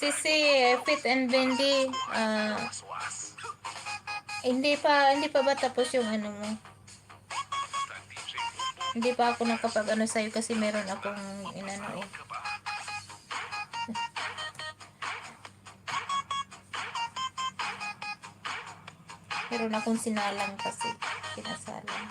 Sisi, Fit and Bendy, hindi pa ba tapos yung ano mo? Hindi pa ako nakapag-ano sa'yo kasi meron akong inano eh. Meron akong sinalang kasi. Pinasalang.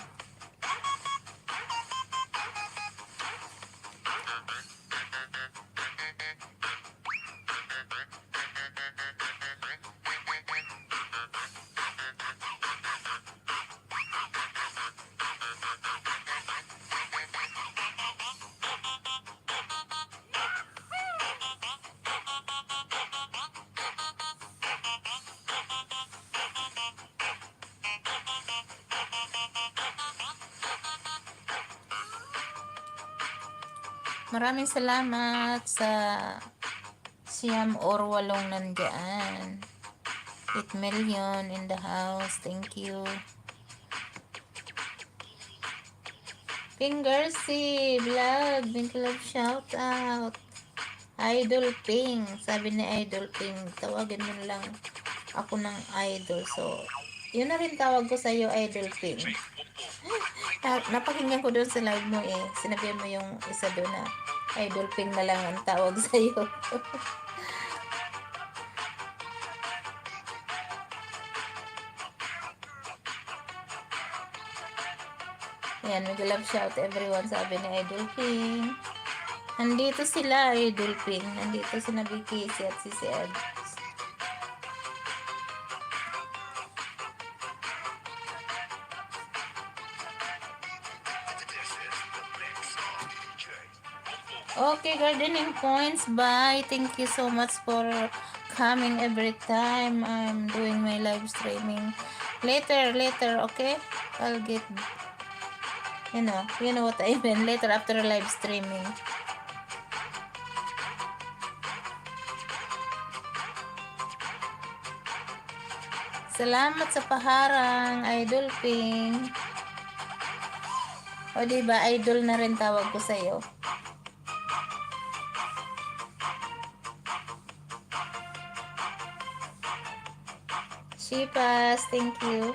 Maraming salamat sa siyam or 8 nandyan. 8 million in the house. Thank you. Pingersy Vlog. Big love shout out. Idol Ping. Sabi ni Idol Ping, tawagin mo lang ako ng idol. So, yun na rin tawag ko sa'yo, Idol Ping. Napakinggan ko doon sa live mo eh. Sinabihan mo yung isa doon na Idol Ping na lang ang tawag sa'yo. Ayan, mag-love shout everyone, sabi ni Idol Ping. Nandito sila, Idol Ping. Nandito si Vicky, at si Ed. Okay, gardening points. Bye. Thank you so much for coming every time I'm doing my live streaming. Later, okay? I'll get, you know what I mean. Later after live streaming. Salamat sa paharang, Idol Ping. O diba, idol na rin tawag ko sa'yo. Shipas, thank you.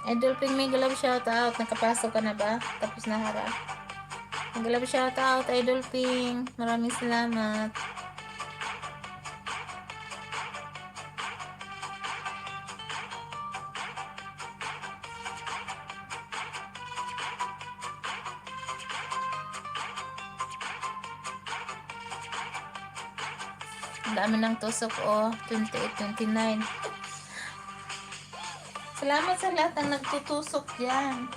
Idol Ping, may galab shoutout. Nakapasok ka na ba? Tapos na harap. May galab shoutout, Idol Ping. Maraming salamat. Ang dami ng tusok, oh. 28, 29. Salamat sa lahat ng nagtutusok dyan.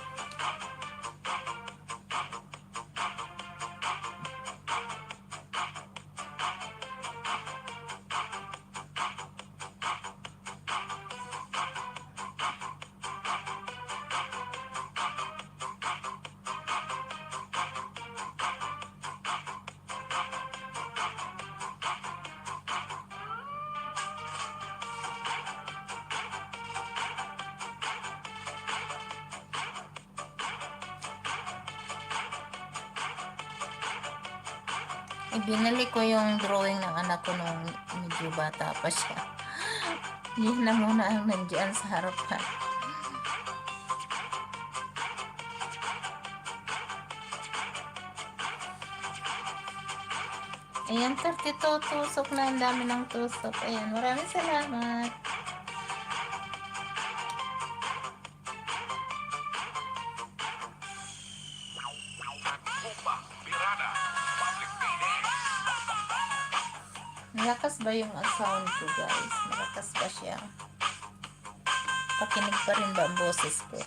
Binali ko yung drawing ng anak ko nung medyo bata pa siya. Yun na muna ang nandiyan sa harapan. Ayan, 32 tusok na. Ang dami ng tusok. Ayan, maraming salamat. Malakas ba yung sound ko, guys? Malakas ba siya? Pakinig pa rin ba ang boses ko?